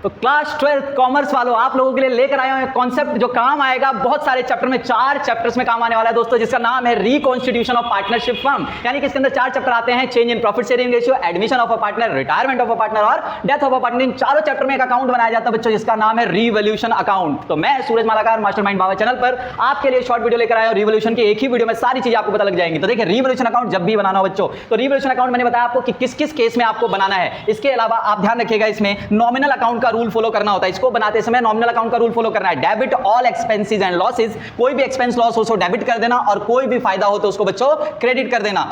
तो class 12 commerce वालों आप लोगों के लिए लेकर आए हैं कॉन्सेप्ट जो काम आएगा बहुत सारे चैप्टर में, 4 चैप्टर्स में काम आने वाला है दोस्तों, जिसका नाम है रिकॉन्स्टिट्यूशन ऑफ पार्टनरशिप फर्म। यानी कि इसके अंदर 4 चैप्टर आते हैं, change in profit sharing ratio, admission of a partner, retirement of a partner और डेथ ऑफ अ पार्टनर। इन चारों चैप्टर में एक अकाउंट बनाया जाता है बच्चों, जिसका नाम है रिवॉल्यूशन अकाउंट। तो मैं सूरज मालाकार मास्टरमाइंड बाबा चैनल पर आपके लिए शॉर्ट वीडियो लेकर आया हूं। रिवॉल्यूशन की एक ही वीडियो में सारी चीजें आपको पता लग जाएंगी। तो देखिए, रिवॉल्यूशन अकाउंट जब भी बनाना हो बच्चों, तो रिवॉल्यूशन अकाउंट मैंने बताया आपको कि किस किस केस में आपको बनाना है। इसके अलावा आप ध्यान रखिएगा, इसमें नॉमिनल अकाउंट का रूल फॉलो करना होता है। इसको बनाते समय नॉमिनल अकाउंट का रूल फॉलो करना है। Debit all expenses and losses, कोई भी एक्सपेंस लॉस हो उसको डेबिट कर देना और कोई भी फायदा हो तो उसको बच्चों क्रेडिट कर देना।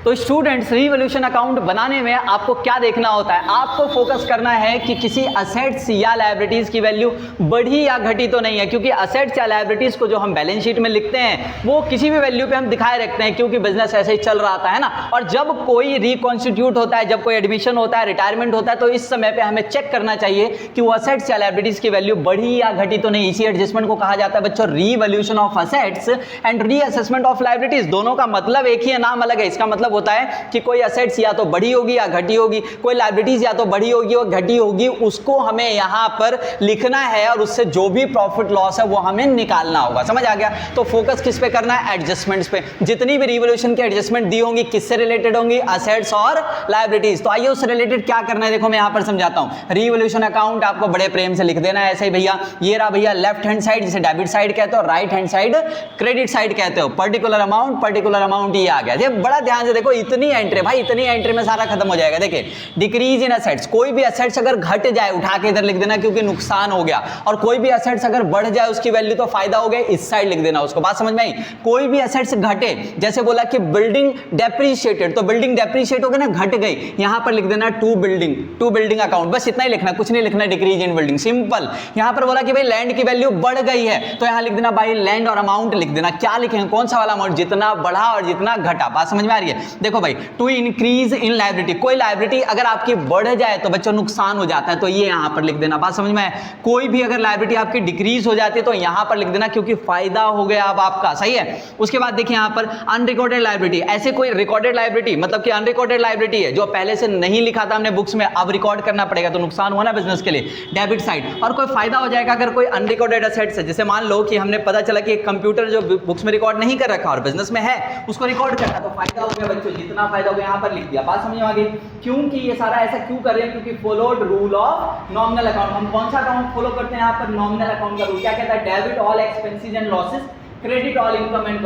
तो स्टूडेंट्स, रिवॉल्यूशन अकाउंट बनाने में आपको क्या देखना होता है? आपको फोकस करना है कि किसी असेट्स या लायबिलिटीज की वैल्यू बढ़ी या घटी तो नहीं है, क्योंकि असेट्स या लायबिलिटीज को जो हम बैलेंस शीट में लिखते हैं वो किसी भी वैल्यू पे हम दिखाए रखते हैं, क्योंकि बिजनेस ऐसे ही चल रहा था, है ना। और जब कोई रिकॉन्स्टिट्यूट होता है, जब कोई एडमिशन होता है, रिटायरमेंट होता है, तो इस समय पे हमें चेक करना चाहिए कि वो असेट्स या लायबिलिटीज की वैल्यू बढ़ी या घटी तो नहीं। इसी एडजस्टमेंट को कहा जाता है बच्चों revolution of assets and reassessment of liabilities. दोनों का मतलब एक ही है, नाम अलग है। इसका मतलब होता है कि कोई असेट्स या तो बढ़ी होगी या घटी होगी, कोई लायबिलिटीज या तो बढ़ी होगी और घटी होगी, उसको हमें यहां पर लिखना है और उससे जो भी प्रॉफिट लॉस है वो हमें निकालना होगा। समझ आ गया? तो फोकस किस पे करना है? एडजस्टमेंट्स पे। जितनी भी रिवॉल्यूशन की एडजस्टमेंट दी होंगी किससे रिलेटेड होंगी? असेट्स और लायबिलिटीज। तो आइए उससे रिलेटेड क्या करना है, देखो मैं यहां पर समझाता हूं। रिवॉल्यूशन अकाउंट आपको बड़े प्रेम से लिख देना है ऐसे ही भैया। ये रहा भैया लेफ्ट हैंड साइड, जिसे डेबिट साइड कहते हो, right hand side credit side कहते हो। पर्टिकुलर अमाउंट ये आ गया। ये बड़ा ध्यान से देखो, इतनी एंट्री भाई, इतनी एंट्री में सारा खत्म हो जाएगा। देखिए, डिक्रीज इन असेट्स, कोई भी असेट्स अगर घट जाए उठा के इधर लिख देना क्योंकि नुकसान हो गया, और कोई भी असेट्स अगर बढ़ जाए उसकी वैल्यू तो फायदा हो गया, इस साइड लिख देना उसको। बात समझ में आई? कोई भी असेट्स घटे, जैसे बोला कि बिल्डिंग डेप्रिशिएटेड, तो बिल्डिंग डेप्रिशिएट हो गई ना, घट गई, यहां पर लिख देना टू बिल्डिंग अकाउंट। बस इतना ही लिखना, कुछ नहीं लिखना डिक्रीज इन बिल्डिंग, सिंपल। यहां पर बोला कि भाई लैंड की वैल्यू बढ़ गई है, तो यहां लिख देना भाई लैंड और अमाउंट लिख देना। क्या लिखेंगे? कौन सा वाला अमाउंट? जितना बढ़ा और जितना घटा। बात समझ में आ रही है? देखो भाई, टू इंक्रीज इन लायबिलिटी, कोई लायबिलिटी अगर आपकी बढ़ जाए तो बच्चों नुकसान हो जाता है, तो ये यहां पर लिख देना। बात समझ में आए? कोई भी अगर लायबिलिटी आपकी डिक्रीज हो जाती है तो यहां पर लिख देना, क्योंकि फायदा हो गया अब आपका। सही है? उसके बाद देखिए यहां पर अनरिकॉर्डेड लायबिलिटी, ऐसे कोई रिकॉर्डेड लायबिलिटी मतलब कि अनरिकॉर्डेड लायबिलिटी है जो पहले से नहीं लिखा था हमने बुक्स में, अब रिकॉर्ड करना पड़ेगा, तो नुकसान हुआ ना बिजनेस के लिए, डेबिट साइड। और कोई फायदा हो जाएगा अगर कोई अनरिकॉर्डेड असेट्स है, जैसे मान लो कि हमने पता चला कि एक कंप्यूटर जो बुक्स में रिकॉर्ड नहीं कर रखा और बिजनेस में है, उसको रिकॉर्ड करना, तो फायदा हो गया बच्चों, जितना फायदा हो गया यहां पर लिख दिया। बात समझ में आ गई? क्योंकि ये सारा ऐसा क्यों कर रहे हैं? क्योंकि followed rule of nominal account. हम कौन सा अकाउंट फॉलो करते हैं यहाँ पर? नॉमिनल अकाउंट का रूल क्या कहता है? Debit all expenses and losses, credit all income and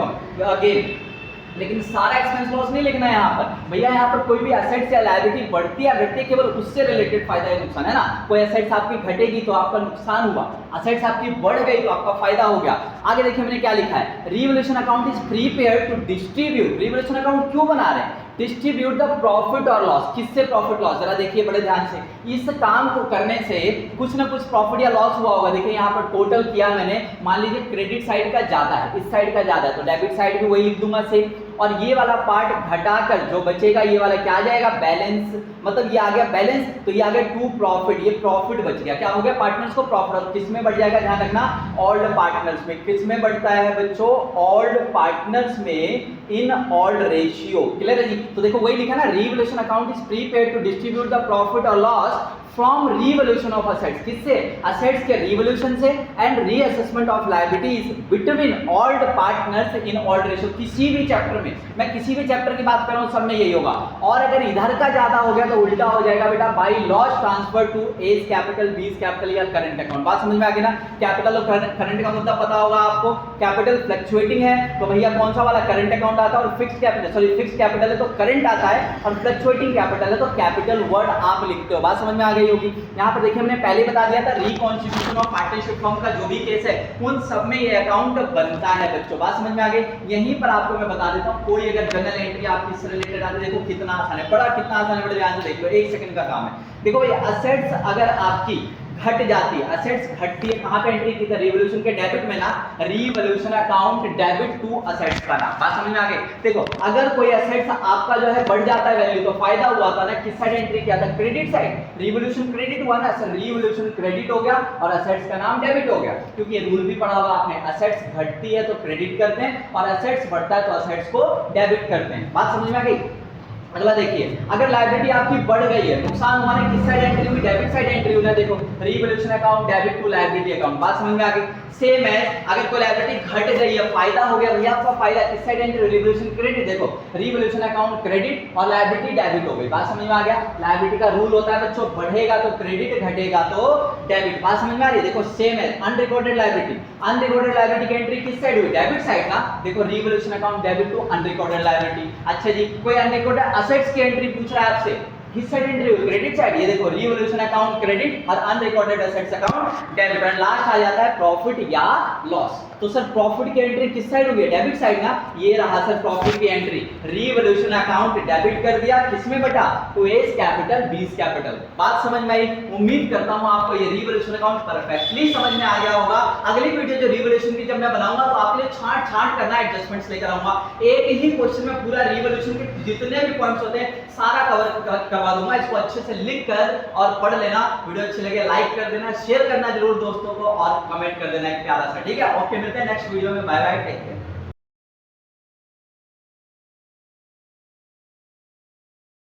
gain. लेकिन सारा एक्सपेंस लॉस नहीं लिखना है यहाँ पर भैया। यहाँ पर कोई भी असेट्स या लायबिलिटी बढ़ती या घटती है, केवल उससे रिलेटेड फायदा या नुकसान, है ना। कोई असेट्स आपकी घटेगी तो आपका नुकसान हुआ, असेट्स आपकी बढ़ गई तो आपका फायदा हो गया। आगे देखिए मैंने क्या लिखा है, revolution account is prepared to distribute. Revolution account क्यों बना रहे हैं? डिस्ट्रीब्यूट द प्रॉफिट और लॉस। किससे प्रॉफिट लॉस? जरा देखिए बड़े ध्यान से, इस काम को करने से कुछ ना कुछ प्रॉफिट या लॉस हुआ होगा। देखिए यहाँ पर टोटल किया मैंने, मान लीजिए क्रेडिट साइड का ज्यादा है, इस साइड का ज्यादा है, तो डेबिट साइड भी वही लिख दूंगा सेम, और ये वाला पार्ट घटाकर जो बचेगा ये वाला क्या आ जाएगा? बैलेंस। मतलब ये आ गया बैलेंस, तो ये आ गया टू प्रॉफिट, ये प्रॉफिट बच गया। क्या हो गया? पार्टनर्स को प्रॉफिट। और किस में बढ़ जाएगा? ध्यान रखना, ऑल्ड पार्टनर्स में। किस में बढ़ता है बच्चों? ऑल्ड पार्टनर्स में इन ऑल्ड रेशियो। क्लियर है जी? तो देखो वही लिखा ना, revolution account is prepared to distribute the profit और loss from revaluation of assets. किससे? असेट्स के रिवॉल्यूशन से, and reassessment of liabilities between old partners in old ratio. किसी भी चैप्टर में, मैं किसी भी चैप्टर की बात कर रहा हूं, सब में यही होगा। और अगर इधर का ज्यादा हो गया तो उल्टा हो जाएगा बेटा, by loss transfer to A's capital, B's capital या करंट अकाउंट। बात समझ में आ गई ना? कैपिटल और करंट का मुद्दा पता होगा आपको। कैपिटल फ्लक्चुएटिंग है तो भैया कौन सा वाला? करंट अकाउंट आता है। और fixed capital, sorry fixed capital है तो करंट आता है, और फ्लक्चुएटिंग कैपिटल है तो कैपिटल वर्ड आप लिखते हो। बात समझ में आ गई होगी? यहाँ पर देखिए हमने पहले बता दिया था, रिकॉन्स्टिट्यूशन ऑफ पार्टनरशिप फर्म का जो भी केस है उन सब में ये अकाउंट बनता है बच्चों। बात समझ में आ गई? यहीं पर आपको मैं बता देता हूँ, कोई अगर जनरल एंट्री आपकी इससे रिलेटेड आती है, देखो कितना आसान है, बड़ा कितना आसान है, बड़े ध्यान से देख लो, 1 सेकंड का काम है। देखो भैया, असेट्स अगर आपकी घट जाती है, असेट्स घटती है, कहां पे एंट्री की थी? रिवॉल्यूशन के डेबिट में ना, revolution account debit to assets का नाम। बात समझ में आ गई? देखो अगर कोई असेट्स आपका जो है बढ़ जाता है वैल्यू, तो फायदा हुआ था ना, किस साइड एंट्री किया था? Credit side. रिवॉल्यूशन क्रेडिट हुआ ना, रिवॉल्यूशन क्रेडिट हो गया और असेट्स का नाम डेबिट हो गया, क्योंकि ये रूल भी पढ़ा होगा आपने, असेट्स घटती है तो क्रेडिट करते हैं और असेट्स बढ़ता है तो असेट्स को डेबिट करते हैं। बात समझ में आ गई? अगला देखिए, अगर लायबिलिटी आपकी बढ़ गई है, नुकसान हुआ है, किस साइड एंट्री हुई, डेबिट साइड एंट्री हुई ना, देखो revaluation account debit to liability account, बात समझ में आ गई। सेम है, अगर कोई लायबिलिटी घट गई है, फायदा हो गया भैया आपका, फायदा किस साइड एंट्री, रिवैल्यूएशन क्रेडिट, देखो रिवैल्यूएशन अकाउंट क्रेडिट और लायबिलिटी डेबिट हो गई, बात समझ में आ गया। लायबिलिटी का रूल होता है बच्चों, बढ़ेगा तो क्रेडिट, घटेगा तो डेबिट, बात समझ में आ रही है। देखो सेम है, अनरिकॉर्डेड लायबिलिटी, अनरिकॉर्डेड लायबिलिटी की एंट्री किस साइड हुई, डेबिट साइड ना, देखो revaluation account debit to unrecorded liability. अच्छा जी, कोई अनरिकॉर्डेड असेट्स की एंट्री पूछ रहा है आपसे, किस साइड एंट्री हुई, क्रेडिट साइड, ये देखो रिवैल्यूएशन अकाउंट क्रेडिट और अनरिकॉर्डेड असेट्स अकाउंट डेबिट, और लास्ट आ जाता है प्रॉफिट या लॉस। तो सर प्रॉफिट की एंट्री किस साइड होगी, डेबिट साइड ना, ये रहा सर प्रॉफिट की एंट्री, रिवैल्यूएशन अकाउंट डेबिट कर दिया, किसमें बटा, to A's capital B's capital, बात समझ में आई। उम्मीद करता हूं आपको ये रिवैल्यूएशन अकाउंट परफेक्टली समझ में आ गया होगा। अगली वीडियो जो रिवैल्यूएशन की जब मैं बनाऊंगा तो आपके लिए छांट छांट करना, एडजस्टमेंट्स लेकर आऊंगा, एक ही क्वेश्चन में पूरा रिवैल्यूएशन के जितने भी पॉइंट्स होते हैं सारा कवर करवा दूंगा। इसको अच्छे से लिख कर और पढ़ लेना, वीडियो अच्छी लगे लाइक कर देना, शेयर करना जरूर दोस्तों को, और कमेंट कर देना एक प्यारा सा, ठीक है। ओके, मिलते हैं नेक्स्ट वीडियो में, बाय बाय, टेक केयर।